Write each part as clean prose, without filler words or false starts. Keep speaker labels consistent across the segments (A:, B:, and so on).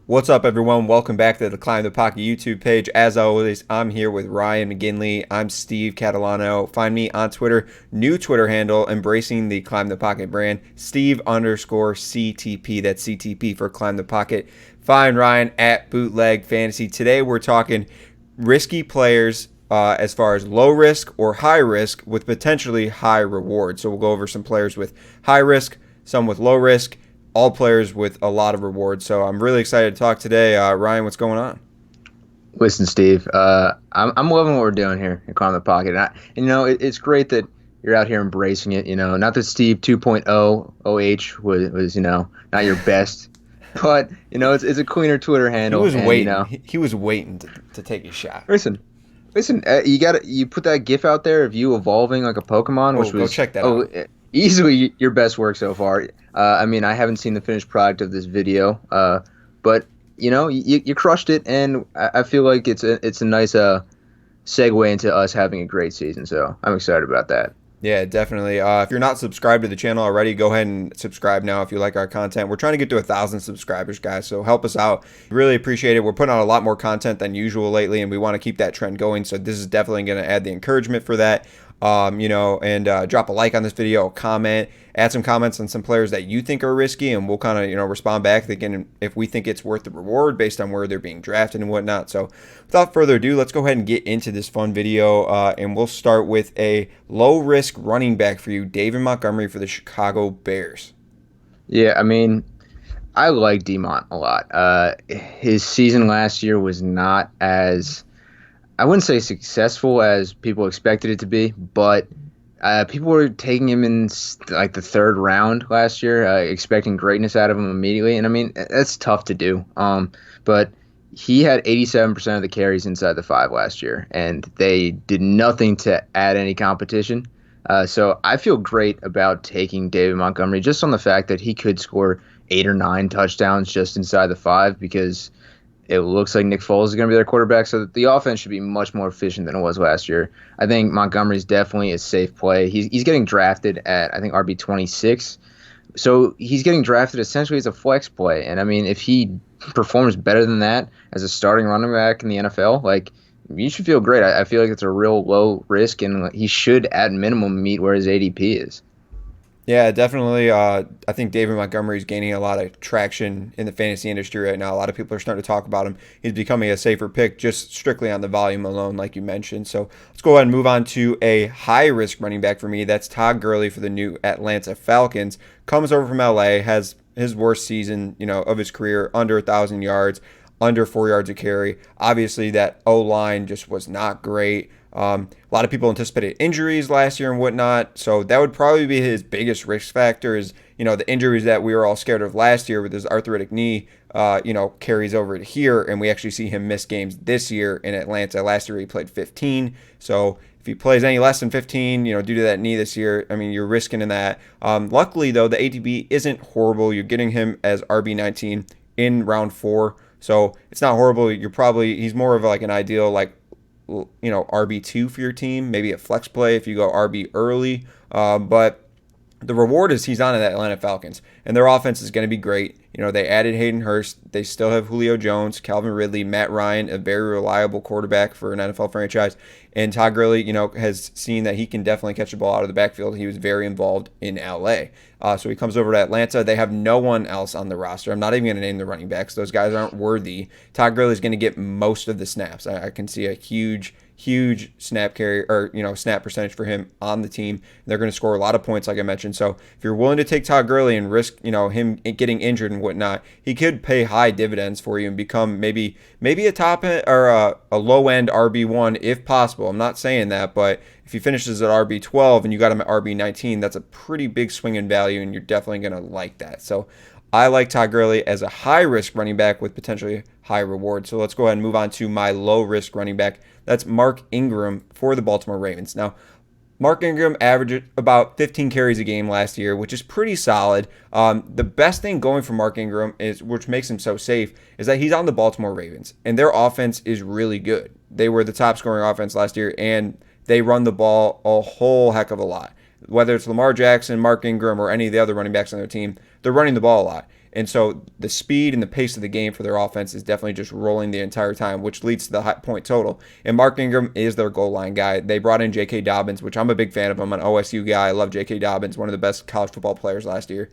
A: What's up, everyone? Welcome back to the Climb the Pocket YouTube page. As always, I'm here with Ryan McGinley. I'm Steve Catalano. Find me on Twitter, new Twitter handle, embracing the Climb the Pocket brand, Steve_CTP. That's CTP for Climb the Pocket. Find Ryan at Bootleg Fantasy. Today, we're talking risky players as far as low risk or high risk with potentially high reward. So we'll go over some players with high risk, some with low risk, all players with a lot of rewards. So I'm really excited to talk today. Ryan, what's going on?
B: Listen, Steve, I'm loving what we're doing here in Climb the Pocket. It's great that you're out here embracing it. Not that Steve 2.0 OH was not your best, but it's a cleaner Twitter
A: He
B: handle.
A: was
B: And
A: waiting. He was waiting to take his shot.
B: listen, you put that GIF out there of you evolving like a Pokemon,
A: Oh,
B: which
A: go
B: was
A: check that out.
B: easily your best work so far. I haven't seen the finished product of this video, but you crushed it, and I feel like it's a nice segue into us having a great season. So I'm excited about that.
A: Yeah, definitely. If you're not subscribed to the channel already, go ahead and subscribe now if you like our content. We're trying to get to 1,000 subscribers, guys, so help us out. Really appreciate it. We're putting out a lot more content than usual lately, and we want to keep that trend going, so this is definitely going to add the encouragement for that. And drop a like on this video, comment, add some comments on some players that you think are risky, and we'll kind of, respond back thinking if we think it's worth the reward based on where they're being drafted and whatnot. So without further ado, let's go ahead and get into this fun video, and we'll start with a low-risk running back for you, David Montgomery for the Chicago Bears.
B: Yeah, I like Demont a lot. His season last year was not as, I wouldn't say successful as people expected it to be, but people were taking him in like the third round last year, expecting greatness out of him immediately. And that's tough to do. But he had 87% of the carries inside the five last year, and they did nothing to add any competition. So I feel great about taking David Montgomery just on the fact that he could score 8 or 9 touchdowns just inside the five, because it looks like Nick Foles is going to be their quarterback, so the offense should be much more efficient than it was last year. I think Montgomery's definitely a safe play. He's getting drafted at, I think, RB 26, so he's getting drafted essentially as a flex play. And if he performs better than that as a starting running back in the NFL, like, you should feel great. I feel like it's a real low risk, and he should at minimum meet where his ADP is.
A: Yeah, definitely. I think David Montgomery is gaining a lot of traction in the fantasy industry right now. A lot of people are starting to talk about him. He's becoming a safer pick just strictly on the volume alone, like you mentioned. So let's go ahead and move on to a high risk running back for me. That's Todd Gurley for the new Atlanta Falcons. Comes over from LA, has his worst season, of his career, under 1,000 yards, under 4 yards a carry. Obviously, that O line just was not great. A lot of people anticipated injuries last year and whatnot, so that would probably be his biggest risk factor. Is the injuries that we were all scared of last year with his arthritic knee, carries over to here, and we actually see him miss games this year in Atlanta. Last year he played 15, so if he plays any less than 15, due to that knee this year, you're risking in that. Luckily though, the ADP isn't horrible. You're getting him as RB19 in round 4. So it's not horrible. He's more of like an ideal, like, RB2 for your team, maybe a flex play if you go RB early. But the reward is he's on the Atlanta Falcons, and their offense is going to be great. They added Hayden Hurst. They still have Julio Jones, Calvin Ridley, Matt Ryan, a very reliable quarterback for an NFL franchise. And Todd Gurley, has seen that he can definitely catch the ball out of the backfield. He was very involved in LA. So he comes over to Atlanta. They have no one else on the roster. I'm not even going to name the running backs. Those guys aren't worthy. Todd Gurley is going to get most of the snaps. I can see a huge snap carry, or snap percentage for him on the team. They're going to score a lot of points, like I mentioned. So if you're willing to take Todd Gurley and risk him getting injured and whatnot, he could pay high dividends for you and become maybe a top end or a low end RB1 if possible. I'm not saying that, but if he finishes at RB12 and you got him at RB19, that's a pretty big swing in value, and you're definitely going to like that. So I like Todd Gurley as a high-risk running back with potentially high reward. So let's go ahead and move on to my low-risk running back. That's Mark Ingram for the Baltimore Ravens. Now, Mark Ingram averaged about 15 carries a game last year, which is pretty solid. The best thing going for Mark Ingram, which makes him so safe, is that he's on the Baltimore Ravens, and their offense is really good. They were the top scoring offense last year, and they run the ball a whole heck of a lot. Whether it's Lamar Jackson, Mark Ingram, or any of the other running backs on their team, they're running the ball a lot. And so the speed and the pace of the game for their offense is definitely just rolling the entire time, which leads to the high point total. And Mark Ingram is their goal line guy. They brought in J.K. Dobbins, which I'm a big fan of. I'm an OSU guy. I love J.K. Dobbins, one of the best college football players last year.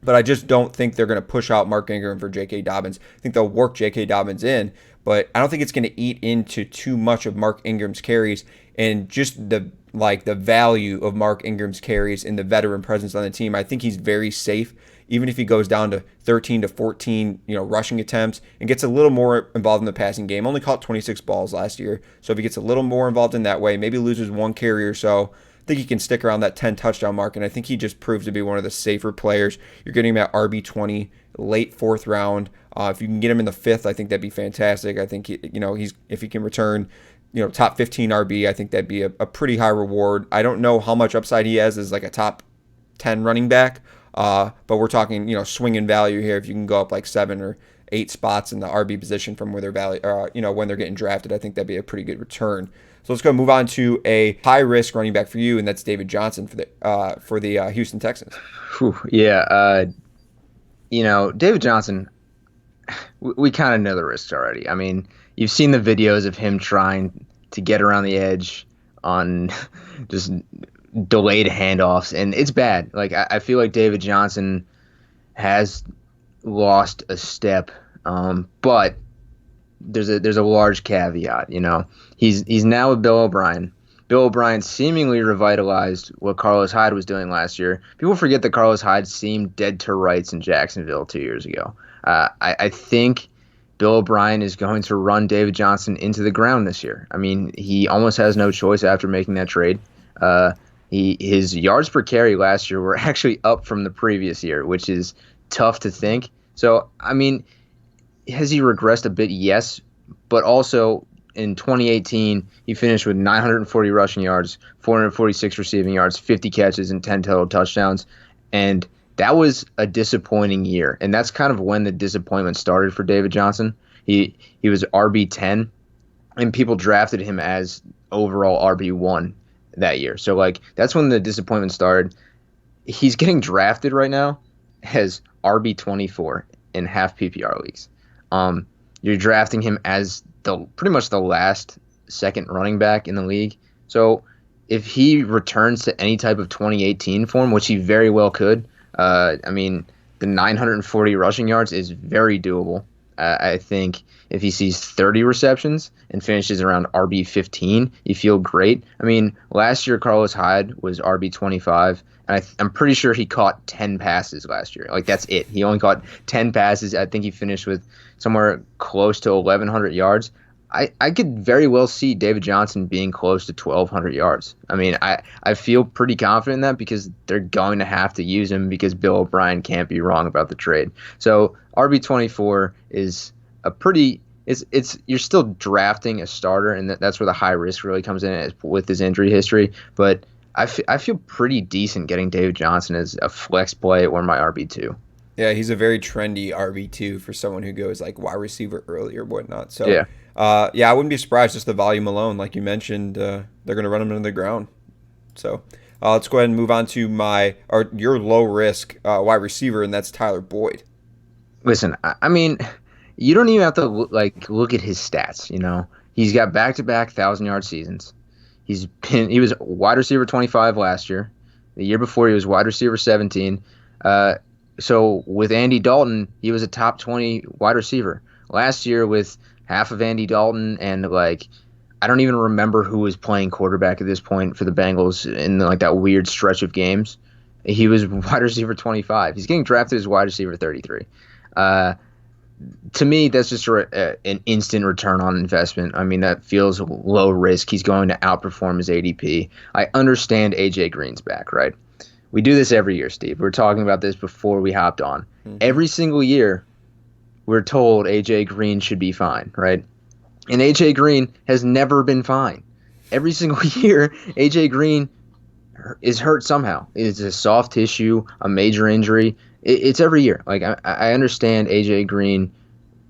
A: But I just don't think they're going to push out Mark Ingram for J.K. Dobbins. I think they'll work J.K. Dobbins in, but I don't think it's going to eat into too much of Mark Ingram's carries and just the value of Mark Ingram's carries and the veteran presence on the team. I think he's very safe, even if he goes down to 13 to 14, rushing attempts and gets a little more involved in the passing game. Only caught 26 balls last year, so if he gets a little more involved in that way, maybe loses one carry or so, I think he can stick around that 10 touchdown mark, and I think he just proves to be one of the safer players. You're getting him at RB20, late fourth round. If you can get him in the fifth, I think that'd be fantastic. I think he's if he can return, top 15 RB, I think that'd be a pretty high reward. I don't know how much upside he has as like a top 10 running back, but we're talking swinging value here. If you can go up like 7 or 8 spots in the RB position from where they're when they're getting drafted, I think that'd be a pretty good return. So let's go move on to a high risk running back for you, and that's David Johnson for the Houston Texans.
B: Whew, yeah, David Johnson, we kind of know the risks already. I mean, you've seen the videos of him trying to get around the edge on just delayed handoffs, and it's bad. Like I feel like David Johnson has lost a step, but there's a large caveat. He's now with Bill O'Brien. Bill O'Brien seemingly revitalized what Carlos Hyde was doing last year. People forget that Carlos Hyde seemed dead to rights in Jacksonville 2 years ago. I think Bill O'Brien is going to run David Johnson into the ground this year. I mean, he almost has no choice after making that trade. His yards per carry last year were actually up from the previous year, which is tough to think. So, I mean, has he regressed a bit? Yes, but also in 2018, he finished with 940 rushing yards, 446 receiving yards, 50 catches, and 10 total touchdowns. And that was a disappointing year. And that's kind of when the disappointment started for David Johnson. He was RB10, and people drafted him as overall RB1 that year. So, that's when the disappointment started. He's getting drafted right now as RB24 in half PPR leagues. You're drafting him as pretty much the last second running back in the league. So if he returns to any type of 2018 form, which he very well could, the 940 rushing yards is very doable. I think if he sees 30 receptions and finishes around RB15, you feel great. I mean, last year Carlos Hyde was RB25, and I'm pretty sure he caught 10 passes last year. That's it. He only caught 10 passes. I think he finished with somewhere close to 1,100 yards. I could very well see David Johnson being close to 1,200 yards. I mean, I feel pretty confident in that because they're going to have to use him because Bill O'Brien can't be wrong about the trade. So RB24 is a pretty you're still drafting a starter, and that's where the high risk really comes in with his injury history. But I feel pretty decent getting David Johnson as a flex play or my RB2.
A: Yeah, he's a very trendy RB2 for someone who goes like wide receiver early or whatnot. So
B: yeah.
A: I wouldn't be surprised just the volume alone. Like you mentioned, they're going to run him into the ground. So let's go ahead and move on to your low risk wide receiver, and that's Tyler Boyd.
B: Listen, I mean, you don't even have to look at his stats. He's got back-to-back 1,000-yard seasons. He was wide receiver 25 last year. The year before, he was wide receiver 17. So with Andy Dalton, he was a top 20 wide receiver. Last year with half of Andy Dalton and I don't even remember who was playing quarterback at this point for the Bengals in that weird stretch of games. He was wide receiver 25. He's getting drafted as wide receiver 33. To me, that's just an instant return on investment. I mean, that feels low risk. He's going to outperform his ADP. I understand A.J. Green's back, right? We do this every year, Steve. We were talking about this before we hopped on. Mm-hmm. Every single year, we're told A.J. Green should be fine, right? And A.J. Green has never been fine. Every single year, A.J. Green is hurt somehow. It's a soft tissue, a major injury. It's every year. I understand A.J. Green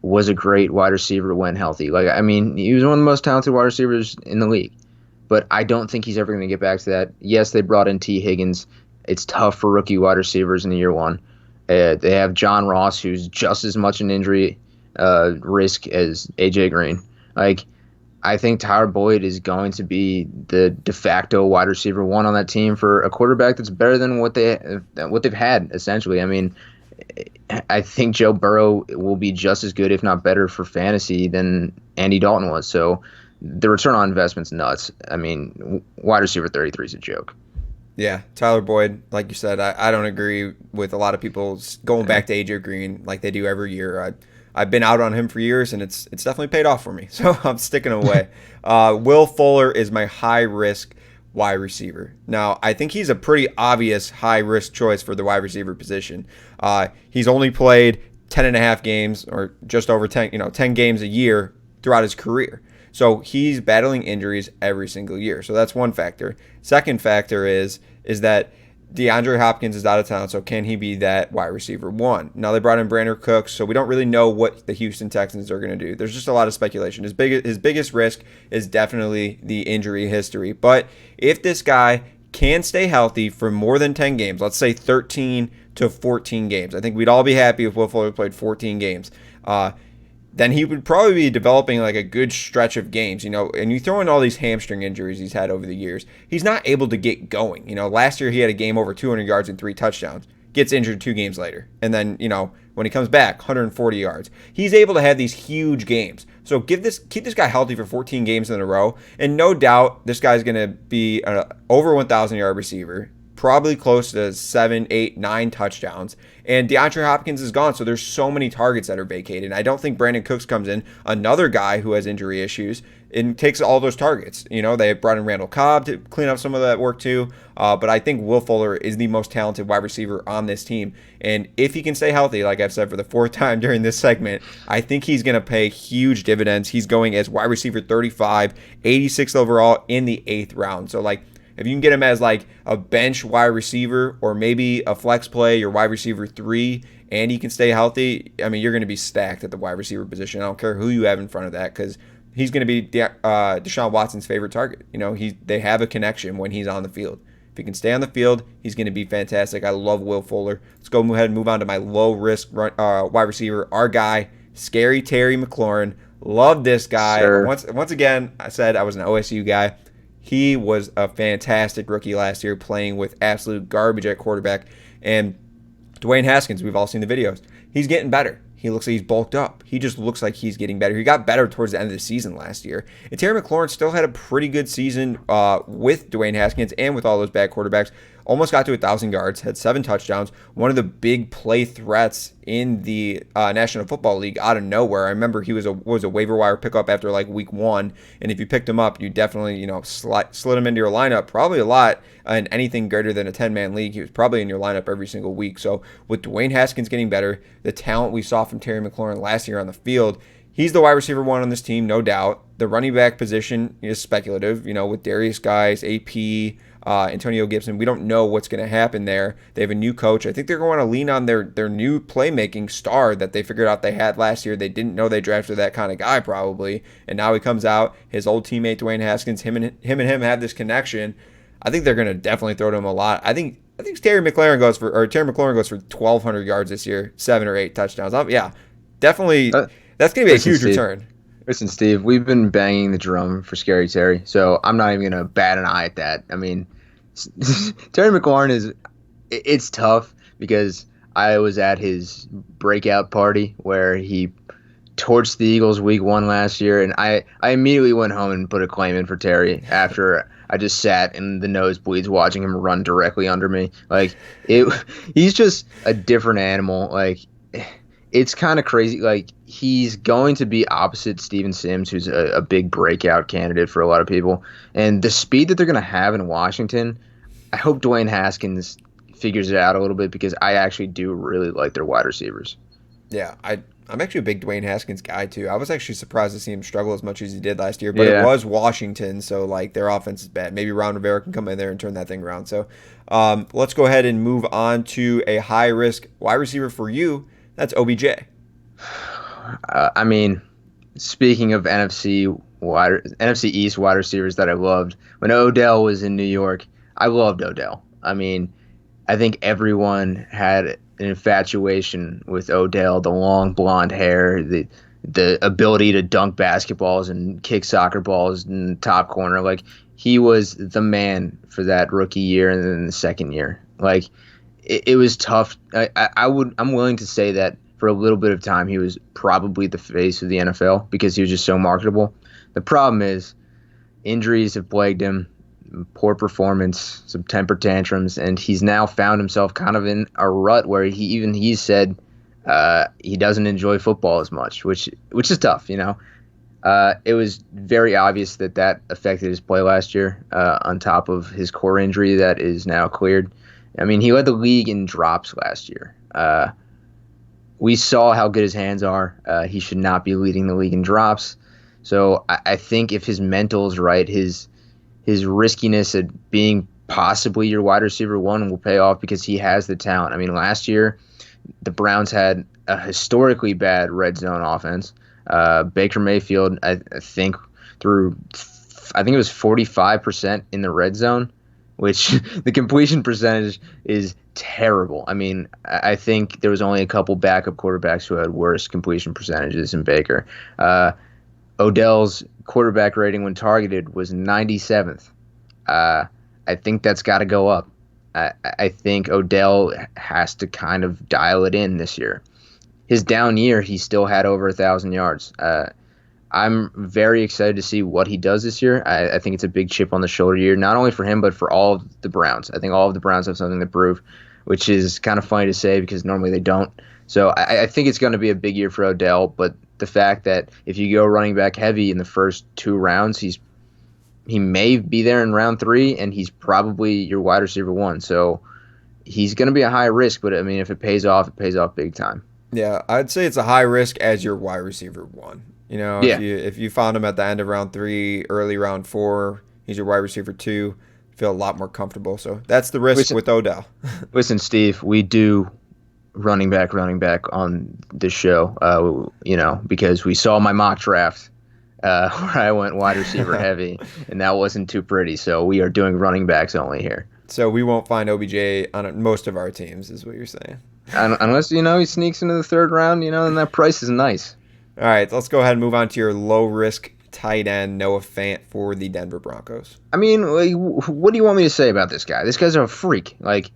B: was a great wide receiver when healthy. He was one of the most talented wide receivers in the league. But I don't think he's ever going to get back to that. Yes, they brought in T. Higgins. It's tough for rookie wide receivers in year one. They have John Ross, who's just as much an injury risk as AJ Green. Like, I think Tyler Boyd is going to be the de facto wide receiver one on that team for a quarterback that's better than what they've had essentially. I mean, I think Joe Burrow will be just as good, if not better, for fantasy than Andy Dalton was. So the return on investment's nuts. I mean, wide receiver 33 is a joke.
A: Yeah, Tyler Boyd, like you said, I don't agree with a lot of people going back to AJ Green like they do every year. I've been out on him for years, and it's definitely paid off for me. So I'm sticking away. Will Fuller is my high risk wide receiver. Now, I think he's a pretty obvious high risk choice for the wide receiver position. He's only played 10 and a half games, or just over 10, 10 games a year throughout his career. So he's battling injuries every single year. So that's one factor. Second factor is that DeAndre Hopkins is out of town, so can he be that wide receiver one? Now they brought in Brandon Cooks, so we don't really know what the Houston Texans are going to do. There's just a lot of speculation. His biggest risk is definitely the injury history. But if this guy can stay healthy for more than 10 games, let's say 13 to 14 games, I think we'd all be happy if Will Fuller played 14 games. Then he would probably be developing like a good stretch of games, and you throw in all these hamstring injuries he's had over the years, he's not able to get going. Last year he had a game over 200 yards and 3 touchdowns, gets injured 2 games later. And then, when he comes back, 140 yards. He's able to have these huge games. So keep this guy healthy for 14 games in a row, and no doubt this guy's going to be an over 1,000 yard receiver, probably close to 7, 8, 9 touchdowns. And DeAndre Hopkins is gone, so there's so many targets that are vacated. I don't think Brandon Cooks comes in, another guy who has injury issues, and takes all those targets. They brought in Randall Cobb to clean up some of that work too. But I think Will Fuller is the most talented wide receiver on this team. And if he can stay healthy, like I've said for the 4th time during this segment, I think he's going to pay huge dividends. He's going as wide receiver 35, 86th overall in the 8th round. So if you can get him as like a bench wide receiver, or maybe a flex play, your wide receiver 3, and he can stay healthy, I mean, you're going to be stacked at the wide receiver position. I don't care who you have in front of that, because he's going to be Deshaun Watson's favorite target. They have a connection when he's on the field. If he can stay on the field, he's going to be fantastic. I love Will Fuller. Let's go ahead and move on to my low risk wide receiver, our guy, Scary Terry McLaurin. Love this guy.
B: Sure.
A: Once again, I said I was an OSU guy. He was a fantastic rookie last year, playing with absolute garbage at quarterback. And Dwayne Haskins, we've all seen the videos. He's getting better. He looks like he's bulked up. He just looks like he's getting better. He got better towards the end of the season last year. And Terry McLaurin still had a pretty good season with Dwayne Haskins and with all those bad quarterbacks. Almost got to 1,000 yards, had 7 touchdowns. One of the big play threats in the National Football League out of nowhere. I remember he was a waiver wire pickup after like week 1, and if you picked him up, you definitely slid him into your lineup probably a lot. In anything greater than a 10-man league, he was probably in your lineup every single week. So with Dwayne Haskins getting better, the talent we saw from Terry McLaurin last year on the field, he's the wide receiver 1 on this team, no doubt. The running back position is speculative, with Darius Guice, AP, Antonio Gibson. We don't know what's going to happen there. They have a new coach. I think they're going to lean on their new playmaking star that they figured out they had last year. They didn't know they drafted that kind of guy probably, and now he comes out. His old teammate Dwayne Haskins, him and him have this connection. I think they're going to definitely throw to him a lot. I think Terry McLaurin goes for 1,200 yards this year, 7 or 8 touchdowns. Yeah, definally. That's going to be a huge return.
B: Listen, Steve, we've been banging the drum for Scary Terry, so I'm not even going to bat an eye at that. I mean, Terry McLaurin it's tough because I was at his breakout party where he torched the Eagles week 1 last year, and I immediately went home and put a claim in for Terry after I just sat in the nosebleeds watching him run directly under me. He's just a different animal. It's kind of crazy. He's going to be opposite Steven Sims, who's a big breakout candidate for a lot of people. And the speed that they're going to have in Washington, I hope Dwayne Haskins figures it out a little bit, because I actually do really like their wide receivers.
A: Yeah, I'm actually a big Dwayne Haskins guy too. I was actually surprised to see him struggle as much as he did last year, but It was Washington, so their offense is bad. Maybe Ron Rivera can come in there and turn that thing around. So let's go ahead and move on to a high risk wide receiver for you. That's OBJ.
B: I mean, speaking of NFC East wide receivers that I loved, when Odell was in New York, I loved Odell. I mean, I think everyone had an infatuation with Odell, the long blonde hair, the ability to dunk basketballs and kick soccer balls in the top corner. Like he was the man for that rookie year and then the second year. Like it was tough. I'm willing to say that for a little bit of time he was probably the face of the NFL because he was just so marketable. The problem is injuries have plagued him, poor performance, some temper tantrums, and he's now found himself kind of in a rut where he said he doesn't enjoy football as much, which is tough, you know. It was very obvious that affected his play last year, on top of his core injury that is now cleared. I mean, he led the league in drops last year. We saw how good his hands are. He should not be leading the league in drops. So I think if his mental's right, his riskiness at being possibly your wide receiver one will pay off because he has the talent. I mean, last year the Browns had a historically bad red zone offense. Baker Mayfield, I think it was 45% in the red zone, which the completion percentage is terrible. I mean, I think there was only a couple backup quarterbacks who had worse completion percentages than Baker. Odell's quarterback rating when targeted was 97th. I think that's got to go up. I think Odell has to kind of dial it in this year. His down year, he still had over 1,000 yards. I'm very excited to see what he does this year. I think it's a big chip on the shoulder year, not only for him, but for all of the Browns. I think all of the Browns have something to prove, which is kind of funny to say because normally they don't. So I think it's going to be a big year for Odell, but the fact that if you go running back heavy in the first 2 rounds, he may be there in round 3, and he's probably your wide receiver 1. So he's going to be a high risk, but I mean, if it pays off big time.
A: Yeah, I'd say it's a high risk as your wide receiver 1. You know,
B: Yeah.
A: if you found him at the end of round 3, early round 4, he's your wide receiver 2. Feel a lot more comfortable. So that's the risk with Odell.
B: Listen, Steve, we do running back on this show, because we saw my mock draft where I went wide receiver heavy, and that wasn't too pretty. So we are doing running backs only here.
A: So we won't find OBJ on most of our teams, is what you're saying.
B: Unless, he sneaks into the 3rd round, and that price is nice.
A: All right, let's go ahead and move on to your low-risk tight end, Noah Fant, for the Denver Broncos.
B: I mean, what do you want me to say about this guy? This guy's a freak. Like,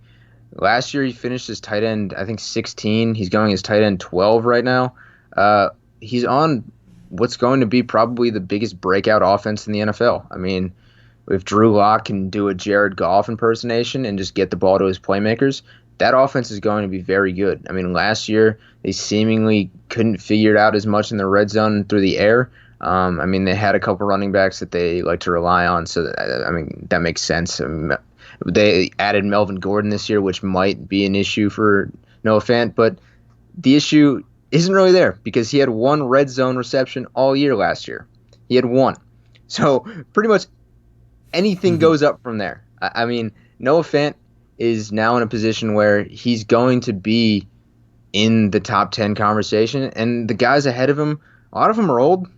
B: last year he finished as tight end, I think, 16. He's going as tight end 12 right now. He's on what's going to be probably the biggest breakout offense in the NFL. I mean, if Drew Lock can do a Jared Goff impersonation and just get the ball to his playmakers, that offense is going to be very good. I mean, last year they seemingly couldn't figure it out as much in the red zone through the air. I mean, they had a couple running backs that they like to rely on, so that makes sense. They added Melvin Gordon this year, which might be an issue for Noah Fant, but the issue isn't really there because he had 1 red zone reception all year last year. He had 1. So pretty much anything goes up from there. I mean, Noah Fant is now in a position where he's going to be in the top 10 conversation, and the guys ahead of him, a lot of them are old.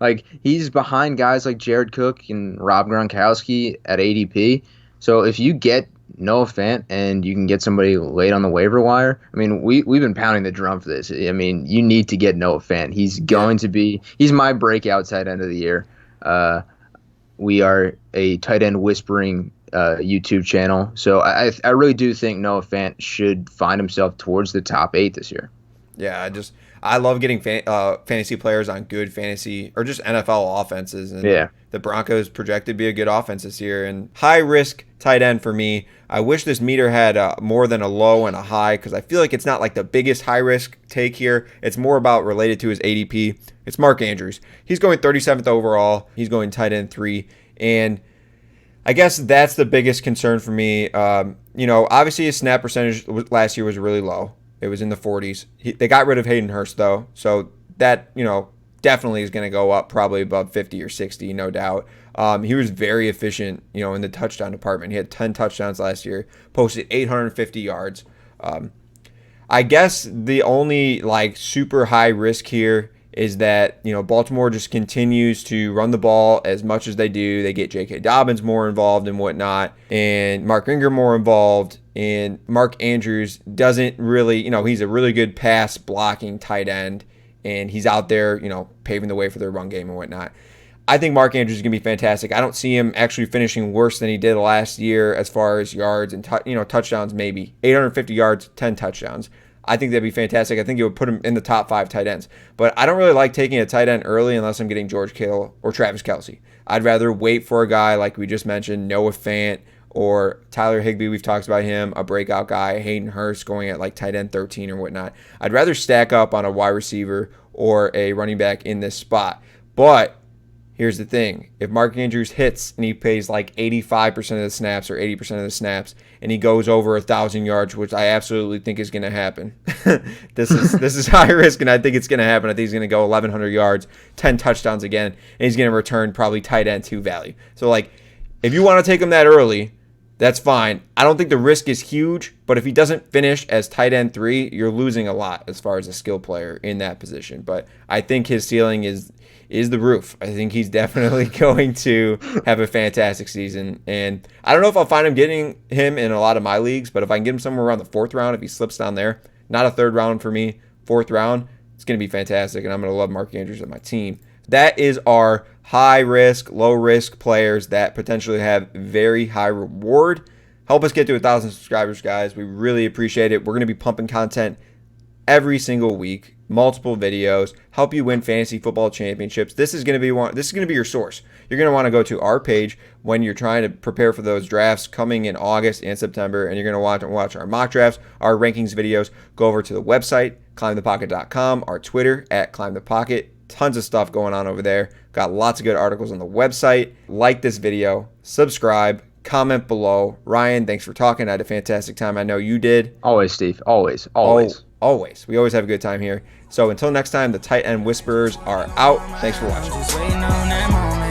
B: Like, he's behind guys like Jared Cook and Rob Gronkowski at ADP. So if you get Noah Fant and you can get somebody late on the waiver wire, I mean, we've been pounding the drum for this. I mean, you need to get Noah Fant. He's my breakout tight end of the year. We are a tight end whispering YouTube channel. So I really do think Noah Fant should find himself towards the top 8 this year.
A: Yeah, I love getting fantasy players on good fantasy or just NFL offenses. And
B: yeah,
A: the Broncos projected to be a good offense this year. And high risk tight end for me. I wish this meter had more than a low and a high because I feel like it's not like the biggest high risk take here. It's more about related to his ADP. It's Mark Andrews. He's going 37th overall. He's going tight end 3. And I guess that's the biggest concern for me. Obviously his snap percentage last year was really low. It was in the 40s. They got rid of Hayden Hurst, though, so that, definitely is going to go up probably above 50 or 60, no doubt. He was very efficient, in the touchdown department. He had 10 touchdowns last year, posted 850 yards. I guess the only, super high risk here is that, Baltimore just continues to run the ball as much as they do. They get J.K. Dobbins more involved and whatnot, and Mark Ingram more involved, and Mark Andrews doesn't really, he's a really good pass blocking tight end, and he's out there, paving the way for their run game and whatnot. I think Mark Andrews is going to be fantastic. I don't see him actually finishing worse than he did last year as far as yards and touchdowns, maybe 850 yards, 10 touchdowns. I think that'd be fantastic. I think it would put him in the top 5 tight ends. But I don't really like taking a tight end early unless I'm getting George Kittle or Travis Kelce. I'd rather wait for a guy like we just mentioned, Noah Fant or Tyler Higbee. We've talked about him, a breakout guy, Hayden Hurst going at like tight end 13 or whatnot. I'd rather stack up on a wide receiver or a running back in this spot. But here's the thing. If Mark Andrews hits and he plays like 85% of the snaps or 80% of the snaps and he goes over 1,000 yards, which I absolutely think is going to happen. This is high risk, and I think it's going to happen. I think he's going to go 1,100 yards, 10 touchdowns again, and he's going to return probably tight end 2 value. So, if you want to take him that early, that's fine. I don't think the risk is huge, but if he doesn't finish as tight end 3, you're losing a lot as far as a skill player in that position. But I think his ceiling is the roof. I think he's definitely going to have a fantastic season. And I don't know if I'll find him getting him in a lot of my leagues, but if I can get him somewhere around the 4th round, if he slips down there, not a 3rd round for me, 4th round, it's going to be fantastic, and I'm going to love Mark Andrews on my team. That is our high risk, low risk players that potentially have very high reward. Help us get to 1,000 subscribers, guys. We really appreciate it. We're going to be pumping content every single week, multiple videos, help you win fantasy football championships. This is going to be your source. You're going to want to go to our page when you're trying to prepare for those drafts coming in August and September, and you're going to watch our mock drafts, our rankings videos. Go over to the website, climbthepocket.com, our Twitter @climbthepocket. Tons of stuff going on over there. Got lots of good articles on the website. Like this video, subscribe, comment below. Ryan, thanks for talking. I had a fantastic time. I know you did.
B: Always, Steve. Always.
A: Always. We always have a good time here. So until next time, the Tight End Whisperers are out. Thanks for watching.